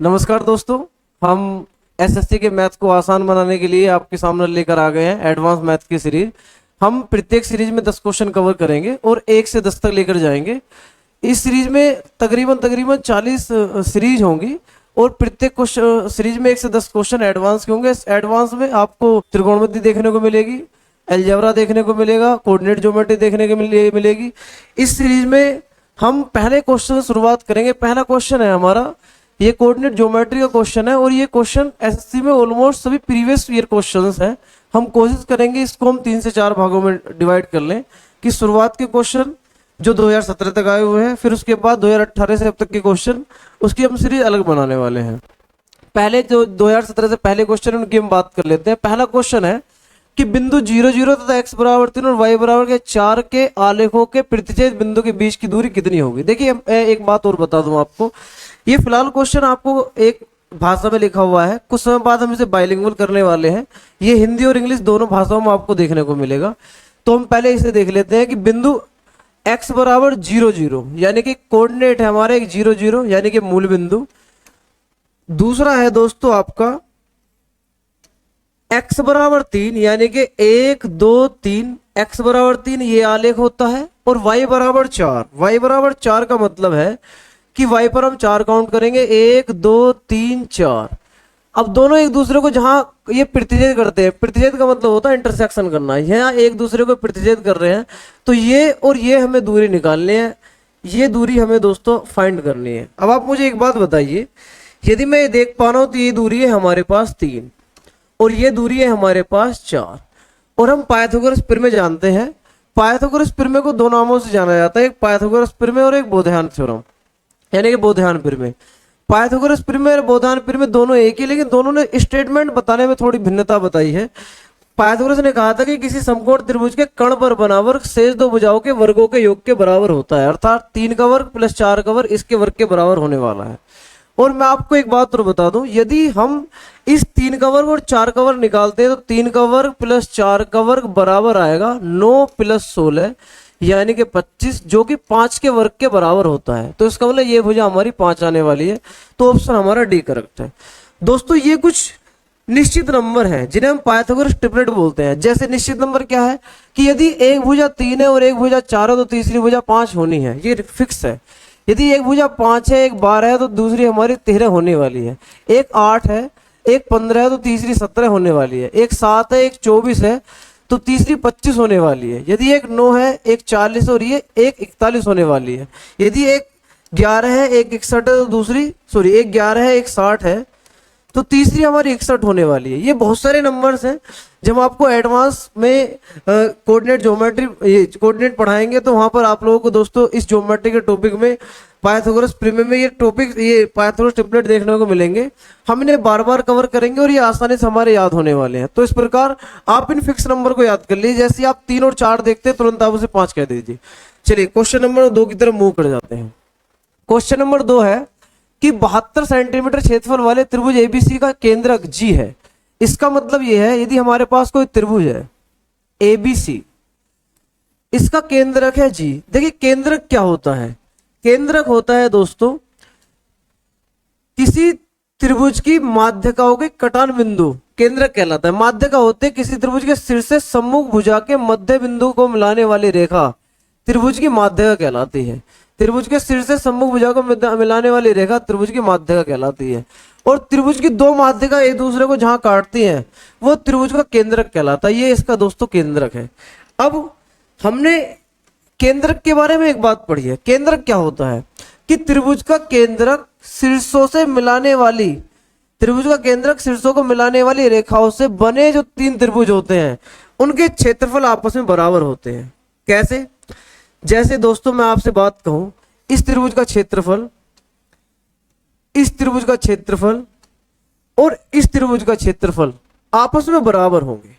नमस्कार दोस्तों। हम एसएससी के मैथ को आसान बनाने के लिए आपके सामने लेकर आ गए हैं एडवांस मैथ की सीरीज। हम प्रत्येक सीरीज में 10 क्वेश्चन कवर करेंगे और 1 से 10 तक लेकर जाएंगे। इस सीरीज में तकरीबन 40 सीरीज होंगी और प्रत्येक क्वेश्चन सीरीज में 1 से 10 क्वेश्चन एडवांस के होंगे। इस एडवांस में आपको त्रिकोणमिति देखने को मिलेगी, अलजेब्रा देखने को मिलेगा, कोऑर्डिनेट ज्योमेट्री देखने को मिलेगी। इस सीरीज में हम पहले क्वेश्चन से शुरुआत करेंगे। पहला क्वेश्चन है हमारा, ये कोऑर्डिनेट ज्योमेट्री का क्वेश्चन है और ये क्वेश्चन एसएससी में ऑलमोस्ट सभी प्रीवियस ईयर क्वेश्चंस हैं। हम कोशिश करेंगे इसको हम 3 से 4 भागों में डिवाइड कर लें कि शुरुआत के क्वेश्चन जो 2017 तक आए हुए हैं, फिर उसके बाद 2018 से अब तक के क्वेश्चन, उसकी हम सीरीज अलग बनाने वाले हैं। पहले जो 2017 से पहले क्वेश्चन उनकी हम बात कर लेते हैं। पहला क्वेश्चन है कि बिंदु 0 0 तथा x बराबर 3 और y बराबर के 4 के आलेखों के प्रतिच्छेद बिंदु के बीच की दूरी कितनी होगी। देखिए एक बात और बता दूं आपको, ये फिलहाल क्वेश्चन आपको एक भाषा में लिखा हुआ है। कुछ समय बाद हम इसे बाइलिंगुअल करने वाले हैं। ये हिंदी और इंग्लिश दोनों भाषाओं में आपको देखने को मिलेगा। तो हम पहले इसे देख लेते हैं कि बिंदु x बराबर 0 0 यानी कि कोऑर्डिनेट है हमारे एक 0 0 यानी कि मूल बिंदु। दूसरा है दोस्तों आपका x बराबर 3 यानी कि 1 2 3, x बराबर 3 ये आलेख होता है। और y बराबर 4, y बराबर 4 का मतलब है कि y पर हम 4 काउंट करेंगे, 1 2 3 4। अब दोनों एक दूसरे को जहां ये प्रतिच्छेद करते हैं, प्रतिच्छेद का मतलब होता है इंटरसेक्शन करना, यहाँ एक दूसरे को प्रतिच्छेद कर रहे हैं, तो ये और ये हमें दूरी निकालनी है। ये दूरी हमें दोस्तों फाइंड करनी है। अब आप मुझे एक बात बताइए, यदि मैं ये देख पा रहा हूं तो ये दूरी है हमारे पास 3 और ये दूरी है हमारे पास 4। और हम पाइथागोरस प्रमेय जानते हैं। पाइथागोरस प्रमेय को दो नामों से जाना जाता है, एक पाइथागोरस प्रमेय और एक बोधायन थ्योरम यानी कि बोधायन प्रमेय। पाइथागोरस प्रमेय और बोधायन प्रमेय दोनों एक ही, लेकिन दोनों ने स्टेटमेंट बताने में थोड़ी भिन्नता बताई है। पाइथागोरस ने कहा था कि किसी समकोण त्रिभुज के कर्ण पर बना वर्ग शेष दो भुजाओं के वर्गों के योग के बराबर होता है, अर्थात 3 का वर्ग प्लस 4 का वर्ग इसके वर्ग के बराबर होने वाला है। और मैं आपको एक बात और बता दूं, यदि हम इस 3 का वर्ग और 4 का वर्ग निकालते हैं तो 3 का वर्ग प्लस 4 का वर्ग बराबर आएगा 9 प्लस 16 यानी कि 25, जो कि 5 के वर्ग के बराबर होता है। तो इसका मतलब ये भुजा हमारी 5 आने वाली है। तो ऑप्शन हमारा डी करेक्ट है। दोस्तों ये कुछ निश्चित नंबर हैं जिन्हें हम पाइथागोरस ट्रिपलेट बोलते हैं। जैसे निश्चित नंबर क्या है कि यदि एक भुजा 3 है और एक भुजा 4 है तो तीसरी भुजा 5 होनी है, ये फिक्स है। यदि एक भुजा 5 है, एक 12 है तो दूसरी हमारी 13 होने वाली है। एक 8 है, एक 15 है तो तीसरी 17 होने वाली है। एक 7 है, एक 24 है तो तीसरी 25 होने वाली है। यदि एक 9 है, एक 40 और ये एक 41 होने वाली है। यदि एक 11 है, एक 61 है तो दूसरी एक 11 है, एक 60 है तो तीसरी हमारी 61 होने वाली है। ये बहुत सारे नंबर्स हैं। जब आपको एडवांस में कोऑर्डिनेट ज्योमेट्री कोऑर्डिनेट पढ़ाएंगे तो वहां पर आप लोगों को दोस्तों इस ज्योमेट्री के टॉपिक में पाइथागोरस प्रमेय में ये टॉपिक, ये पाइथागोरस ट्रिपलेट देखने को मिलेंगे। हम इन्हें बार बार कवर करेंगे और ये आसानी से हमारे याद होने वाले हैं। तो इस प्रकार आप इन फिक्स नंबर को याद कर लीजिए। जैसे आप 3 और 4 देखते हैं तुरंत आप उसे 5 कह दीजिए। चलिए क्वेश्चन नंबर 2 की तरफ मूव कर जाते हैं। क्वेश्चन नंबर 2 है कि 72 सेंटीमीटर क्षेत्रफल वाले त्रिभुज एबीसी का केंद्रक जी है। इसका मतलब यह है, यदि हमारे पास कोई त्रिभुज है एबीसी, इसका केंद्रक है जी। देखिए केंद्रक क्या होता है? केंद्रक होता है दोस्तों किसी त्रिभुज की माध्यिकाओं के कटान बिंदु, केंद्रक कहलाता है। माध्यिका होते हैं किसी त्रिभुज के शीर्ष से सम्मुख भुजा के मध्य बिंदु को मिलाने वाली रेखा त्रिभुज की माध्यिका कहलाती है। त्रिभुज के शीर्ष से सम्मुख भुजा को मिलाने वाली रेखा त्रिभुज की माध्यिका कहलाती है। और त्रिभुज की दो माध्यिका एक दूसरे को जहां काटती हैं वो त्रिभुज का केंद्रक कहलाता है। ये इसका दोस्तों केंद्रक है। अब हमने केंद्रक के बारे में एक बात पढ़ी है। केंद्रक क्या होता है कि त्रिभुज का केंद्रक शीर्षों से मिलाने वाली, त्रिभुज का केंद्रक शीर्षों को मिलाने वाली रेखाओं से बने जो 3 त्रिभुज होते हैं उनके क्षेत्रफल आपस में बराबर होते हैं। कैसे? जैसे दोस्तों मैं आपसे बात कहूं, इस त्रिभुज का क्षेत्रफल, इस त्रिभुज का क्षेत्रफल और इस त्रिभुज का क्षेत्रफल आपस में बराबर होंगे।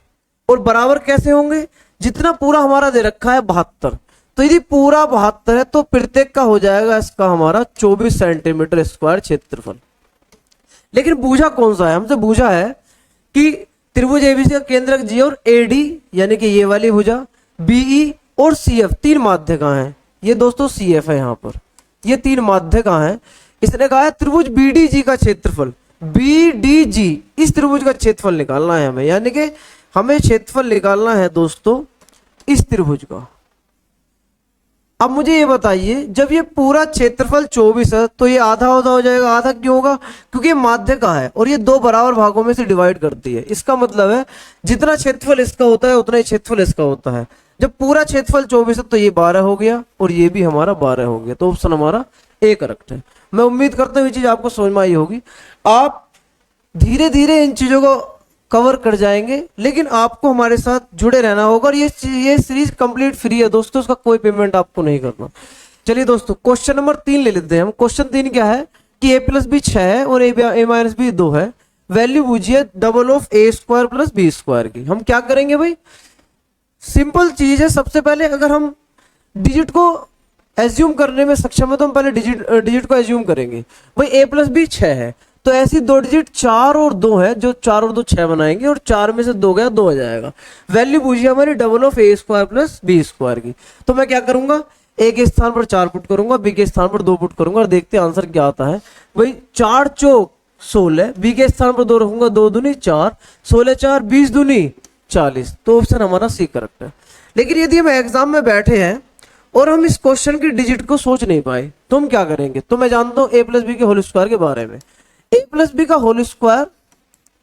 और बराबर कैसे होंगे? जितना पूरा हमारा दे रखा है 72, तो यदि पूरा 72 है तो प्रत्येक का हो जाएगा इसका हमारा 24 सेंटीमीटर स्क्वायर क्षेत्रफल। लेकिन बूझा कौन सा है? हमसे बूझा है कि त्रिभुज एबीसी का केंद्रक जी और एडी यानी कि ये वाली भुजा, बीई और सीएफ 3 माध्यिका हैं। ये दोस्तों सीएफ है, यहाँ पर ये 3 माध्यिका हैं। इसने कहा है त्रिभुज बीडीजी का क्षेत्रफल, बीडीजी इस त्रिभुज का क्षेत्रफल निकालना है हमें, यानी कि हमें क्षेत्रफल निकालना है दोस्तों इस त्रिभुज का। अब मुझे ये बताइए, जब ये पूरा क्षेत्रफल 24 है तो ये आधा आधा हो जाएगा। आधा क्यों होगा? क्योंकि ये माध्य का है और ये दो बराबर भागों में से डिवाइड करती है। इसका मतलब है जितना क्षेत्रफल इसका होता है उतना ही क्षेत्रफल इसका होता है। जब पूरा क्षेत्रफल 24 है तो ये 12 हो गया और ये भी हमारा 12 हो गया, तो ऑप्शन हमारा ए करेक्ट है। मैं उम्मीद करता हूँ ये चीज आपको समझ में आई होगी। आप धीरे धीरे इन चीजों को कवर कर जाएंगे, लेकिन आपको हमारे साथ जुड़े रहना होगा। और ये सीरीज कंप्लीट फ्री है दोस्तों, उसका कोई पेमेंट आपको नहीं करना। चलिए दोस्तों क्वेश्चन नंबर 3 ले लेते हैं हम। क्वेश्चन 3 क्या है कि a प्लस बी 6 है और a माइनस बी 2 है। वैल्यू पूछिए double of a square plus B square की। हम क्या करेंगे भाई, सिंपल चीज है। सबसे पहले अगर हम डिजिट को एज्यूम करने में सक्षम है तो हम पहले डिजिट को एज्यूम करेंगे। भाई a प्लस बी 6 है तो ऐसी दो डिजिट 4 और 2 है, जो 4 और 2 6 बनाएंगे और 4 में से 2 गया 2 आ जाएगा। वैल्यू पूछिए हमारी double of a square plus B square की। तो मैं क्या करूंगा, a के स्थान पर 4 पुट करूंगा, b के स्थान पर 2 पुट करूंगा और देखते हैं आंसर क्या आता है। भाई 4 चौक 16, b के स्थान पर 2 रखूंगा, 2 दूनी 4, 16 4 20 दूनी 40। तो ऑप्शन हमारा सी करेक्ट है। लेकिन यदि हम एग्जाम में बैठे हैं और हम इस क्वेश्चन की डिजिट को सोच नहीं पाए तो हम क्या करेंगे, तो मैं जानता हूं a प्लस बी के होल स्क्वायर के बारे में। a प्लस बी का होल स्क्वायर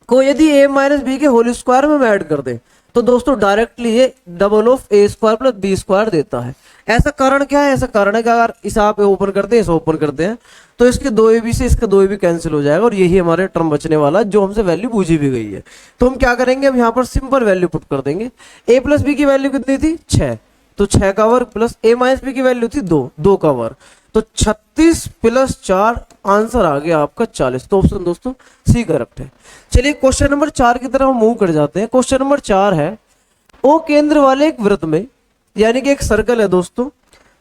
को यदि a माइनस बी के होल स्क्वायर में ऐड कर दें तो दोस्तों डायरेक्टली ये double of a square plus B square देता है। ऐसा कारण क्या है? ऐसा कारण है कि अगर इसे आप ओपन करते हैं, इसे ओपन करते हैं तो इसके 2ab से इसका 2ab कैंसिल हो जाएगा और यही हमारे टर्म बचने वाला है जो हमसे वैल्यू पूछी भी गई है। तो हम क्या करेंगे, हम यहाँ पर सिंपल वैल्यू पुट कर देंगे। a प्लस बी की वैल्यू कितनी थी? 6, तो 6 का वर्ग प्लस a माइनस बी की वैल्यू थी 2, 2 का वर्ग, तो 36 प्लस 4 आंसर आ गया आपका 40। तो ऑप्शन दोस्तों सी करेक्ट है। चलिए क्वेश्चन नंबर 4 की तरफ हम मूव कर जाते हैं। क्वेश्चन नंबर 4 है ओ केंद्र वाले एक वृत्त में, यानी कि एक सर्कल है दोस्तों।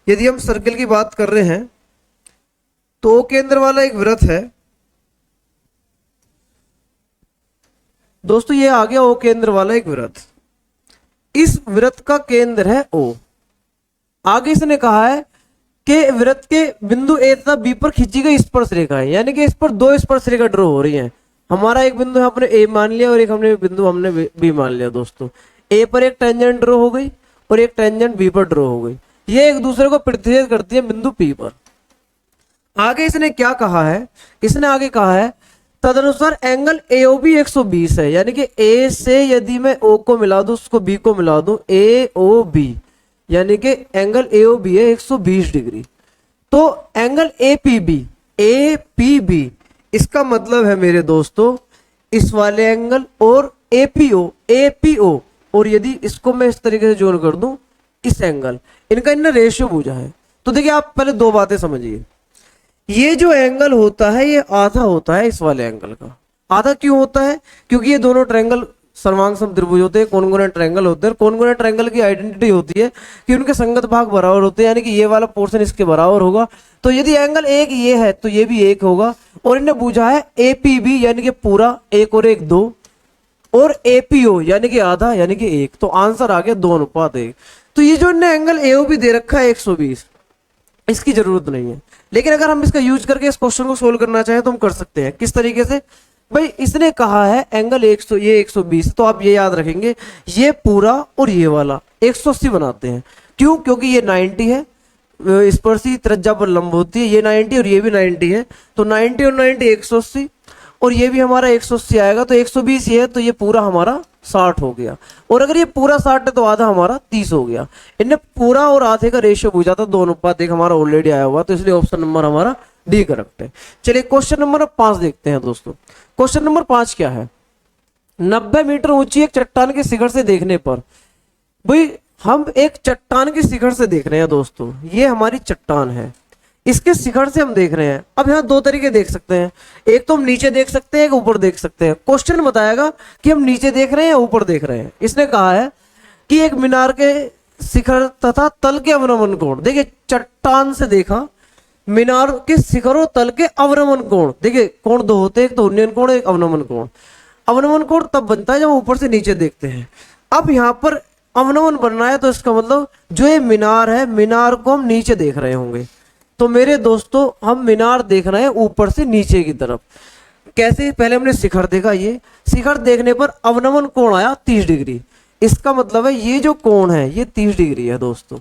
यदि हम सर्कल की बात कर रहे हैं तो ओ केंद्र वाला एक वृत्त है दोस्तों, ये आ गया ओ केंद्र वाला एक वृत्त। इस वृत्त का केंद्र है ओ। आगे इसने कहा है कि वृत्त के बिंदु ए तथा बी पर खींची गई स्पर्श रेखा है, यानी कि इस पर 2 स्पर्श रेखा ड्रॉ हो रही है। हमारा एक बिंदु हमने ए मान लिया और एक हमने बिंदु हमने बी मान लिया दोस्तों। ए पर एक टेंजेंट ड्रॉ हो गई और एक टेंजेंट बी पर ड्रॉ हो गई। ये एक दूसरे को प्रतिच्छेद करती है बिंदु पी पर। आगे इसने क्या कहा है, इसने आगे कहा है तदनुसार एंगल एओबी 120 है, यानी कि ए से यदि मैं ओ को मिला दूं, उसको बी को मिला दूं, एओबी यानी कि एंगल एओबी है 120 डिग्री। तो एंगल एपीबी इसका मतलब है मेरे दोस्तों इस वाले एंगल और एपीओ और यदि इसको मैं इस तरीके से जोड़ कर दूं इस एंगल, इनका इनने रेशियो पूछा है। तो देखिए आप पहले 2 बातें समझिए। ये जो एंगल होता है ये आधा होता है इस वाले एंगल का। आधा क्यों होता है? क्योंकि ये दोनों ट्रायंगल सर्वांग समत्रिभुज होते हैं, कोनगोनल ट्रायंगल होते हैं। कोनगोनल ट्रायंगल की आइडेंटिटी होती है कि उनके संगत भाग बराबर होते हैं, यानी कि ये वाला पोर्शन इसके बराबर होगा। तो यदि एंगल एक ये है तो ये भी एक होगा। और इन्हें पूछा है एपीबी यानी कि पूरा 1 और 1 2 और एपीओ यानी कि आधा यानी कि 1। तो आंसर आ गया 2:1। तो ये जो इन्हें एंगल एओबी दे रखा है 120, इसकी जरूरत नहीं है। लेकिन अगर हम इसका यूज करके इस क्वेश्चन को सोल्व करना चाहें तो हम कर सकते हैं। किस तरीके से? भाई इसने कहा है एंगल 100 ये 120, तो आप ये याद रखेंगे ये पूरा और ये वाला 180 बनाते हैं। क्यों? क्योंकि ये 90 है, स्पर्शी त्रिज्या पर लंब होती है, ये 90 और ये भी 90 है, तो 90 और 90 180 और ये भी हमारा 180 आएगा। तो 120 ये है तो ये पूरा हमारा 60 हो गया। और अगर ये पूरा 60 है तो आधा हमारा 30 हो गया। इनने पूरा और आधे का रेशियो पूछा था 2:1 हमारा ऑलरेडी आया हुआ, तो इसलिए ऑप्शन नंबर हमारा डी करेक्ट है। चलिए क्वेश्चन नंबर 5 देखते हैं दोस्तों। क्वेश्चन नंबर 5 क्या है? 90 मीटर ऊंची एक चट्टान के शिखर से देखने पर, भाई हम एक चट्टान के शिखर से देख रहे हैं दोस्तों, ये हमारी चट्टान है, इसके शिखर से हम देख रहे हैं। अब यहाँ 2 तरीके देख सकते हैं, एक तो हम नीचे देख सकते हैं, एक ऊपर देख सकते हैं। क्वेश्चन बताएगा कि हम नीचे देख रहे हैं या ऊपर देख रहे हैं। इसने कहा है कि एक मीनार के शिखर तथा तल के अवनमन कोण, देखिए चट्टान से देखा, मीनार के शिखरों तल के अवनमन कोण, देखिए कोण 2 होते हैं, एक तो उन्नयन कोण एक अवनमन कोण। अवनमन कोण तब बनता है जब ऊपर से नीचे देखते हैं। अब यहाँ पर अवनमन बनना है तो इसका मतलब जो ये मीनार है, मीनार को हम नीचे देख रहे होंगे। तो मेरे दोस्तों हम मीनार देख रहे हैं ऊपर से नीचे की तरफ। कैसे? पहले हमने शिखर देखा, ये शिखर देखने पर अवनमन कोण आया 30 डिग्री। इसका मतलब है ये जो कोण है ये 30 डिग्री है दोस्तों।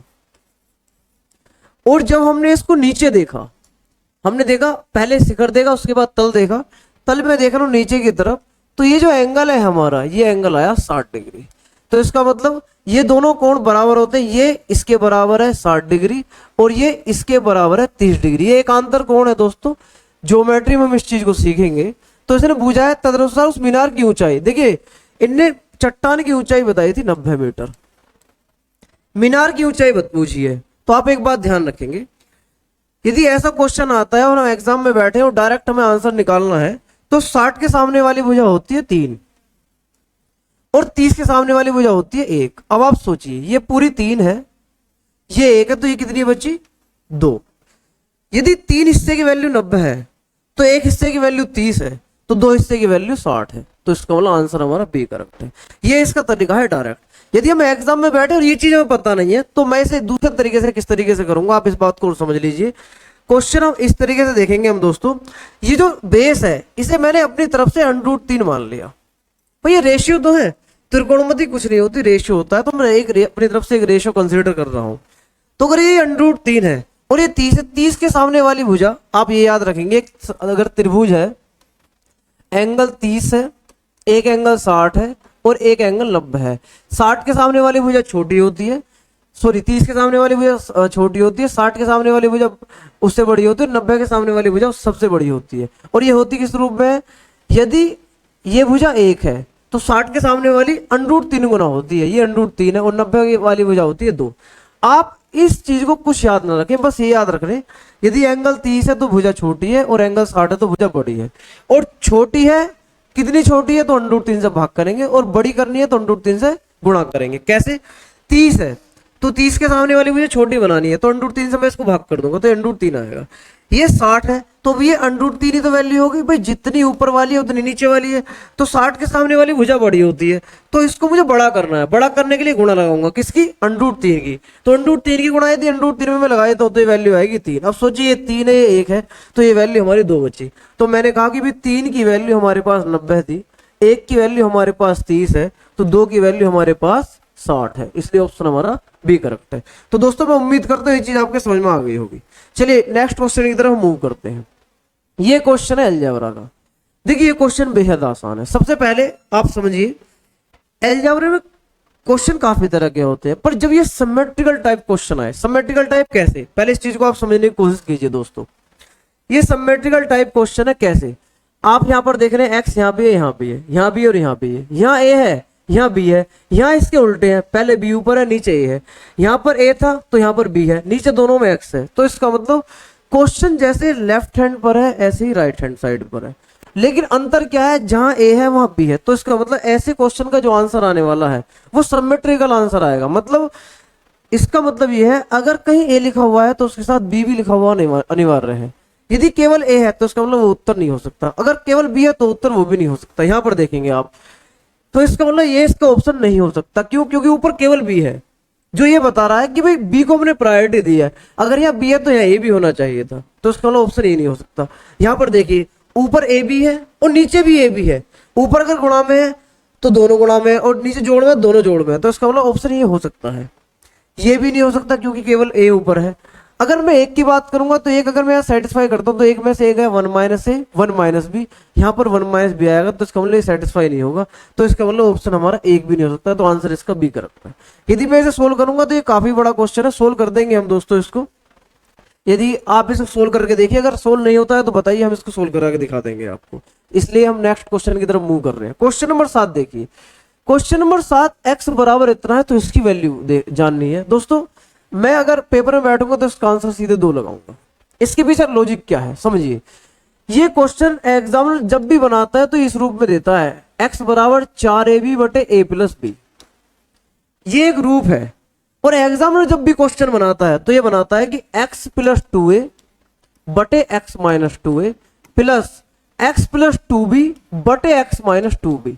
और जब हमने इसको नीचे देखा, हमने देखा पहले शिखर देखा, उसके बाद तल देखा, तल में देख रहा हूं नीचे की तरफ, तो ये जो एंगल है हमारा, ये एंगल आया 60 डिग्री। तो इसका मतलब ये दोनों कोण बराबर होते हैं, ये इसके बराबर है 60 डिग्री और ये इसके बराबर है 30 डिग्री। ये एक आंतर कोण है दोस्तों। ज्योमेट्री में हम इस चीज को सीखेंगे। तो इसने पूछा है तदनुसार उस मीनार की ऊंचाई। देखिए इनने चट्टान की ऊंचाई बताई थी 90 मीटर, मीनार की ऊंचाई पूछी है। तो आप एक बात ध्यान रखेंगे, यदि ऐसा क्वेश्चन आता है और हम एग्जाम में बैठे और डायरेक्ट हमें आंसर निकालना है, तो 60 के सामने वाली भुजा होती है 3 और 30 के सामने वाली भुजा होती है 1। अब आप सोचिए ये पूरी 3 है, ये 1 है, तो ये कितनी बची? 2। यदि 3 हिस्से की वैल्यू 90 है तो 1 हिस्से की वैल्यू 30 है, तो 2 हिस्से की वैल्यू 60 है। तो इसका मतलब आंसर हमारा बी करेक्ट है। ये इसका तरीका है डायरेक्ट। यदि हम एग्जाम में बैठे और ये चीज हमें पता नहीं है, तो मैं इसे दूसरे तरीके से किस तरीके से करूंगा, आप इस बात को समझ लीजिए। क्वेश्चन हम इस तरीके से देखेंगे हम दोस्तों, ये जो बेस है इसे मैंने अपनी तरफ से √3 मान लिया। भाई ये रेशियो तो है, त्रिकोणमिति कुछ नहीं होती, रेशियो होता है। तो मैं अपनी तरफ से एक रेशियो कंसिडर कर रहा हूं। तो अगर ये √3 है और ये 30 है, 30 के सामने वाली भुजा आप ये याद रखेंगे, अगर त्रिभुज है, एंगल 30 है, एक एंगल 60 है और एक एंगल 90 है। 60 के सामने वाली भुजा छोटी होती है, सॉरी 30 के सामने वाली भुजा छोटी होती है, 60 के सामने वाली भुजा उससे बड़ी होती है, 90 के सामने वाली भुजा सबसे बड़ी होती है। और ये होती किस रूप में? यदि ये भुजा 1 है तो 60 के सामने वाली √3 गुना होती है, ये √3 है, और 90 वाली भुजा होती है 2। आप इस चीज को कुछ याद ना रखें, बस ये याद रख लें, यदि एंगल 30 है तो भुजा छोटी है और एंगल 60 है तो भुजा बड़ी है। और छोटी है, कितनी छोटी है तो √3 से भाग करेंगे, और बड़ी करनी है तो √3 से गुणा करेंगे। कैसे? 30 है तो 30 के सामने वाली मुझे छोटी बनानी है, तो √3 से मैं इसको भाग कर दूंगा तो √3 आएगा। ये 60 है तो ये √3 ही तो वैल्यू होगी भाई, जितनी ऊपर वाली है उतनी नीचे वाली है। तो 60 के सामने वाली भुजा बड़ी होती है, तो इसको मुझे बड़ा करना है। बड़ा करने के लिए गुणा लगाऊंगा किसकी? √3 की। तो √3 की गुणा यदि √3 में मैं लगाई तो ये वैल्यू आएगी 3। अब सोचिए ये 3 है, ये 1 है, तो ये वैल्यू हमारी 2 बची। तो मैंने कहा कि भाई 3 की वैल्यू हमारे पास 90 थी, 1 की वैल्यू हमारे पास 30 है, तो 2 की वैल्यू हमारे पास 60 है, इसलिए ऑप्शन हमारा बी करेक्ट है। तो दोस्तों मैं उम्मीद करता हूँ ये चीज आपके समझ में आ गई होगी। चलिए नेक्स्ट क्वेश्चन की तरफ मूव करते हैं। ये क्वेश्चन है अलजेब्रा का। देखिए ये क्वेश्चन बेहद आसान है। सबसे पहले आप समझिए, अलजेब्रा में क्वेश्चन काफी तरह के होते हैं, पर जब ये सिमेट्रिकल टाइप क्वेश्चन आए, सिमेट्रिकल टाइप कैसे, पहले इस चीज को आप समझने की कोशिश कीजिए दोस्तों। ये सिमेट्रिकल टाइप क्वेश्चन है कैसे? आप यहाँ पर देख रहे हैं एक्स यहाँ भी है, यहाँ भी है, यहाँ भी और यहाँ भी है, यहाँ ए है, यहाँ बी है, यहाँ इसके उल्टे हैं, पहले बी ऊपर है नीचे ए है, यहाँ पर ए था तो यहाँ पर बी है, नीचे दोनों में एक्स है। तो इसका मतलब क्वेश्चन जैसे लेफ्ट हैंड पर है ऐसे ही राइट हैंड साइड पर है, लेकिन अंतर क्या है, जहां ए है वहां बी है। तो इसका मतलब ऐसे क्वेश्चन का जो आंसर आने वाला है वो सिमेट्रिकल आंसर आएगा। मतलब इसका मतलब ये है, अगर कहीं ए लिखा हुआ है तो उसके साथ बी भी लिखा हुआ अनिवार्य है। यदि केवल ए है तो इसका मतलब वो उत्तर नहीं हो सकता, अगर केवल बी है तो उत्तर वो भी नहीं हो सकता। यहां पर देखेंगे आप, तो इसका मतलब ये इसका ऑप्शन नहीं हो सकता। क्यों? क्योंकि ऊपर केवल बी है, जो ये बता रहा है कि भाई बी को हमने प्रायोरिटी दी है। अगर यहाँ बी है तो यहाँ ए भी होना चाहिए था, तो इसका मतलब ऑप्शन ये नहीं हो सकता। यहाँ पर देखिए ऊपर ए बी है और नीचे भी ए बी है। ऊपर अगर गुणा में है तो दोनों गुणा में है, और नीचे जोड़ में है दोनों जोड़ में है, तो इसका मतलब ऑप्शन ये हो सकता है। ये भी नहीं हो सकता क्योंकि केवल ए ऊपर है। अगर मैं एक की बात करूंगा तो एक अगर मैं सेटिस्फाई करता हूं तो एक में से एक है 1 माइनस ए 1 माइनस बी, यहाँ पर 1 माइनस बी आएगा, तो इसका मतलब सेटिस्फाई नहीं होगा। तो इसका मतलब ऑप्शन हमारा एक भी नहीं हो सकता, तो आंसर इसका बी करेक्ट है। यदि मैं इसे सोल्व करूंगा तो ये काफी बड़ा क्वेश्चन है, सोल्व कर देंगे हम दोस्तों इसको। यदि आप इसे सोल्व करके देखिए, अगर सोल्व नहीं होता है तो बताइए, हम इसको सोल्व करा के दिखा देंगे आपको। इसलिए हम नेक्स्ट क्वेश्चन की तरफ मूव कर रहे हैं। क्वेश्चन नंबर 7 देखिए। क्वेश्चन नंबर 7, एक्स बराबर इतना है तो इसकी वैल्यू जाननी है। दोस्तों मैं अगर पेपर में बैठूंगा तो इसका आंसर सीधे 2 लगाऊंगा। इसके पीछे लॉजिक क्या है समझिए। ये क्वेश्चन एग्जामिनर जब भी बनाता है तो इस रूप में देता है, एक्स बराबर 4ab बटे a प्लस बी। ये एक रूप है, और एग्जामिनर जब भी क्वेश्चन बनाता है तो ये बनाता है कि x प्लस 2a बटे x minus 2a plus x plus 2b बटे x माइनस 2b।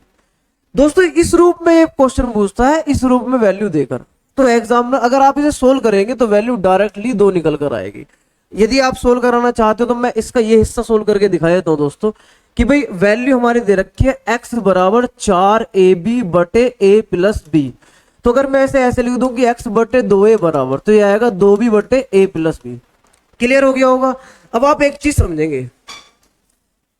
दोस्तों इस रूप में ये क्वेश्चन पूछता है, इस रूप में वैल्यू देकर। तो एग्जामिनर अगर आप इसे सोल्व करेंगे तो वैल्यू डायरेक्टली 2 निकल कर आएगी। यदि आप सोल्व कराना चाहते हो तो मैं इसका ये हिस्सा सोल्व करके दिखा देता हूँ दोस्तों कि भाई वैल्यू हमारी दे रखी है x बराबर 4ab बटे a प्लस बी। तो अगर मैं ऐसे लिख दूं कि x बटे 2a बराबर, तो ये आएगा 2b बटे a प्लस बी। क्लियर हो गया होगा। अब आप एक चीज समझेंगे,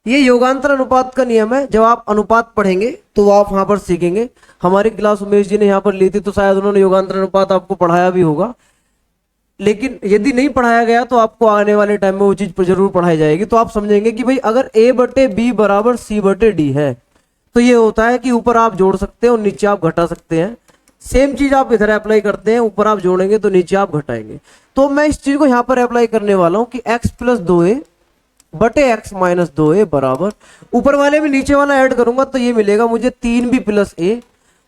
ये योगांतर अनुपात का नियम है। जब आप अनुपात पढ़ेंगे तो आप वहां पर सीखेंगे। हमारी क्लास उमेश जी ने यहाँ पर ली थी तो शायद उन्होंने योगांतर अनुपात आपको पढ़ाया भी होगा, लेकिन यदि नहीं पढ़ाया गया तो आपको आने वाले टाइम में वो चीज जरूर पढ़ाई जाएगी। तो आप समझेंगे कि भाई अगर a बटे बी बराबर c बटे डी है तो ये होता है कि ऊपर आप जोड़ सकते हैं और नीचे आप घटा सकते हैं। सेम चीज आप इधर अप्लाई करते हैं, ऊपर आप जोड़ेंगे तो नीचे आप घटाएंगे। तो मैं इस चीज को यहाँ पर अप्लाई करने वाला हूँ कि x प्लस 2a बटे x माइनस 2a बराबर, ऊपर वाले में नीचे वाला ऐड करूंगा तो ये मिलेगा मुझे 3b प्लस a,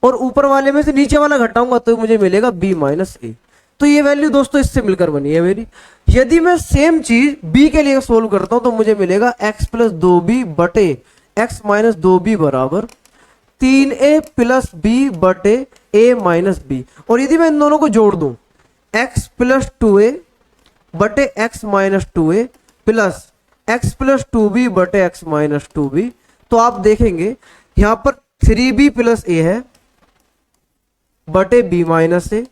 और ऊपर वाले में से नीचे वाला घटाऊंगा तो मुझे मिलेगा b माइनस a। तो ये वैल्यू दोस्तों इससे मिलकर बनी है मेरी। यदि मैं सेम चीज b के लिए सोल्व करता हूं तो मुझे मिलेगा x प्लस 2b बटे x माइनस 2b बराबर 3a प्लस b बटे a माइनस b। और यदि मैं इन दोनों को जोड़ दूं x प्लस 2a बटे x minus 2a plus x plus 2b बटे x माइनस 2b, तो आप देखेंगे यहां पर 3b प्लस a है बटे b माइनस a,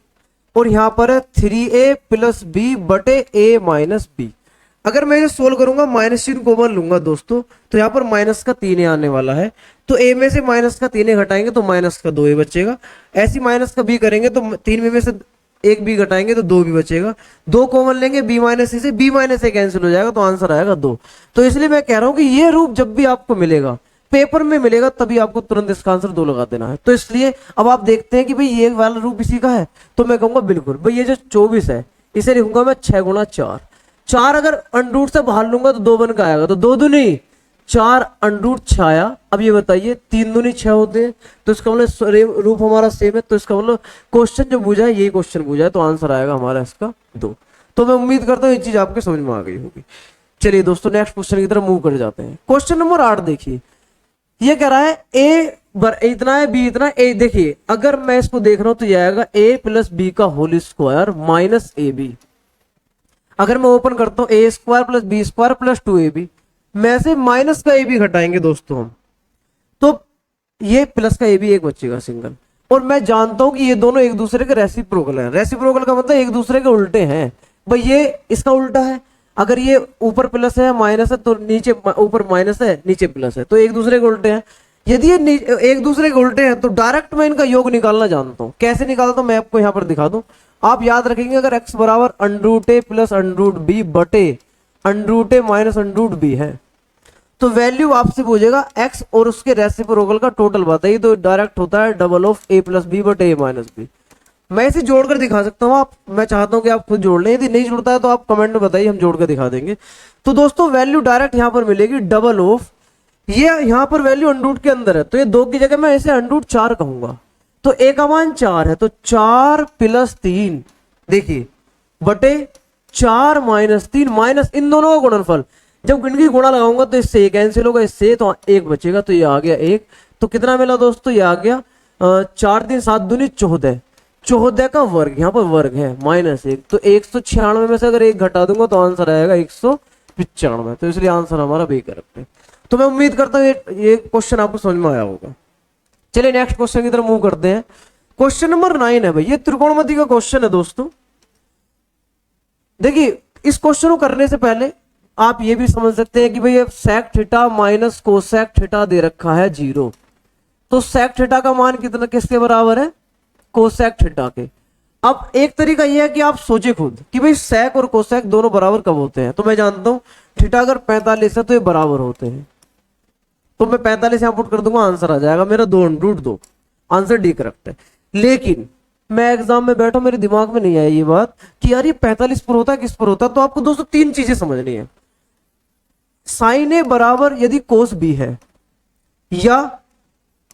और यहां पर है 3a प्लस b बटे a माइनस b। अगर मैं इसे सोल्व करूंगा माइनस चिन्ह कॉमन लूंगा दोस्तों, तो यहां पर माइनस का 3a आने वाला है, तो a में से माइनस का 3a घटाएंगे तो माइनस का 2a बचेगा। ऐसी माइनस का b करेंगे तो 3 में से एक b घटाएंगे तो 2b बचेगा। 2 कॉमन लेंगे b माइनस से b माइनस से कैंसिल हो जाएगा तो आंसर आएगा 2। तो इसलिए मैं कह रहा हूं कि ये रूप जब भी आपको मिलेगा, पेपर में मिलेगा, तभी आपको तुरंत इसका आंसर 2 लगा देना है। तो इसलिए अब आप देखते हैं कि भाई ये वाला रूप इसी का है, तो मैं कहूंगा बिल्कुल भाई ये जो 24 है इसे लिखूंगा मैं 6 गुणा 4। 4 अगर अंडरूट से बाहर लूंगा तो 2 बन का आएगा, तो 2 दूनी 4 अंडरूट 6 आया। अब ये बताइए 3 दूनी 6 होते हैं, तो इसका मतलब रूप हमारा सेम है, तो इसका मतलब क्वेश्चन जो पूछा है यही क्वेश्चन पूछा है, तो आंसर आएगा हमारा इसका 2। तो मैं उम्मीद करता हूँ ये चीज आपके समझ में आ गई होगी। चलिए दोस्तों नेक्स्ट क्वेश्चन की तरफ मूव कर जाते हैं। क्वेश्चन नंबर 8 देखिए, ये कह रहा है a इतना है b इतना a। देखिए अगर मैं इसको देख रहा हूं तो ये आएगा a प्लस बी का whole square minus A B. अगर मैं ओपन करता हूं a square plus B square plus 2ab, में से माइनस का ab घटाएंगे दोस्तों हम, तो ये प्लस का ab एक बचेगा सिंगल। और मैं जानता हूं कि ये दोनों एक दूसरे के रेसिप्रोकल हैं। रेसिप्रोकल का मतलब एक दूसरे के उल्टे हैं। भाई ये इसका उल्टा है, अगर ये ऊपर प्लस है माइनस है तो नीचे ऊपर माइनस है नीचे प्लस है, तो एक दूसरे के उल्टे हैं। यदि ये एक दूसरे के उल्टे हैं तो डायरेक्ट मैं इनका योग निकालना जानता हूं। कैसे निकालता हूं मैं आपको यहां पर दिखा दूं। आप याद रखेंगे अगर x बराबर अंडरूट ए प्लस अंडरूट बी बटे अंडरूट ए माइनस अंडरूट बी है, तो वैल्यू आपसे पूछेगा x और उसके रेसिप्रोकल का टोटल बताइए, तो डायरेक्ट होता है double of a plus B बटे a माइनस बी। मैं इसे जोड़कर दिखा सकता हूं, आप मैं चाहता हूं कि आप खुद जोड़ लें। यदि नहीं जुड़ता है तो आप कमेंट में बताइए, हम जोड़कर दिखा देंगे। तो दोस्तों वैल्यू डायरेक्ट यहां पर मिलेगी डबल ऑफ, ये यहां पर वैल्यू अंडरूट के अंदर है तो ये 2 की जगह मैं इसे अंडरूट 4 कहूंगा, तो a का मान 4 है, तो 4 प्लस 3 देखिए बटे 4 माइनस 3 माइनस इन दोनों का गुणनफल। जब इनकी गुणा लगाऊंगा तो इससे एक कैंसिल होगा, इससे तो 1 बचेगा, तो ये आ गया 1। तो कितना मिला दोस्तों, ये आ गया 4 3 7 दूनी 14, 14 का वर्ग, यहाँ पर वर्ग है माइनस 1, तो 196 में से अगर 1 घटा दूंगा तो आंसर आएगा 195। तो इसलिए आंसर हमारा बी करेक्ट है। तो मैं उम्मीद करता हूँ ये क्वेश्चन आपको समझ में आया होगा। चलिए नेक्स्ट क्वेश्चन की तरफ मूव करते हैं। क्वेश्चन नंबर 9 है भाई, ये त्रिकोणमिति का क्वेश्चन है दोस्तों। देखिए इस क्वेश्चन को करने से पहले आप ये भी समझ सकते हैं कि भाई sec theta minus cosec theta दे रखा है 0, तो सेक थीटा का मान कितना किसके बराबर है, कोसेक थीटा के। अब एक तरीका यह है कि आप सोचे खुद कि भाई सेक और कोसेक दोनों बराबर कब होते हैं। तो मैं जानता हूं थीटा अगर 45 है तो ये बराबर होते हैं, तो मैं 45 यहां पुट कर दूंगा, आंसर आ जाएगा मेरा 2√2। आंसर डी करेक्ट है। लेकिन मैं एग्जाम में बैठा, मेरे दिमाग में नहीं आई ये बात कि यार ये 45 पर होता है किस पर होता है। तो आपको दोस्तों 3 चीजें समझनी है। साइन ए बराबर यदि कोस बी है, या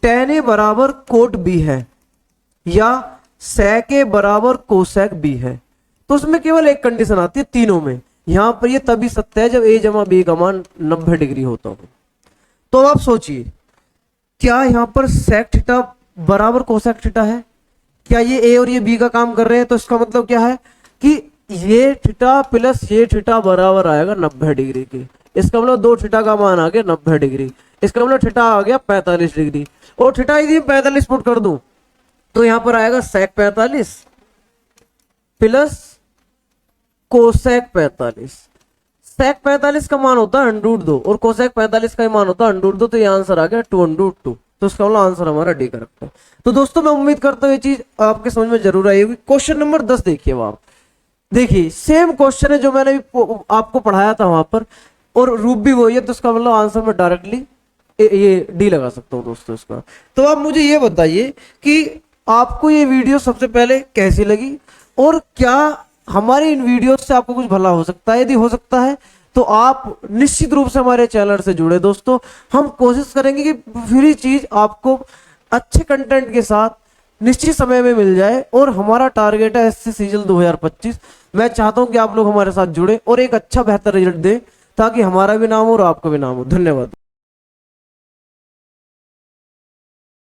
टेन ए बराबर कोट बी है, या सेक ए बराबर कोसेक बी है, तो उसमें केवल एक कंडीशन आती है तीनों में। यहां पर ये तभी सत्य है जब ए जमा बी का मान 90 डिग्री होता हो। तो अब आप सोचिए क्या यहां पर सेक थीटा बराबर कोसेक थीटा है, क्या ये ए और ये बी का काम कर रहे हैं। तो इसका मतलब क्या है कि ये थीटा प्लस ये थीटा बराबर आएगा 90 डिग्री की। इसका मतलब 2 थीटा का मान आ गया 90 डिग्री। इसका मतलब थीटा आ गया 45 डिग्री। और थीटा यदि 45 पुट कर दूं तो यहां पर आएगा sec 45 प्लस कोसेक 45। sec 45 का मान होता है √2 और कोसेक 45 का मान होता है √2, तो ये आंसर आ गया 2√2। तो इसका मतलब आंसर हमारा डी करेक्ट है। तो दोस्तों मैं उम्मीद करता हूं ये चीज आपके समझ में जरूर आई होगी। क्वेश्चन नंबर 10 देखिए आप, देखिए सेम क्वेश्चन है जो मैंने आपको पढ़ाया था वहां पर, और रूप भी वही है, तो इसका मतलब आंसर में डायरेक्टली ये डी लगा सकता हूं दोस्तों इसका। तो आप मुझे ये बताइए कि आपको ये वीडियो सबसे पहले कैसी लगी, और क्या हमारे इन वीडियो से आपको कुछ भला हो सकता है। यदि हो सकता है तो आप निश्चित रूप से हमारे चैनल से जुड़े दोस्तों। हम कोशिश करेंगे कि फ्री चीज आपको अच्छे कंटेंट के साथ निश्चित समय में मिल जाए, और हमारा टारगेट है एसएससी सीजीएल 2025। मैं चाहता हूं कि आप लोग हमारे साथ जुड़े और एक अच्छा बेहतर रिजल्ट दें, ताकि हमारा भी नाम हो और आपका भी नाम हो। धन्यवाद।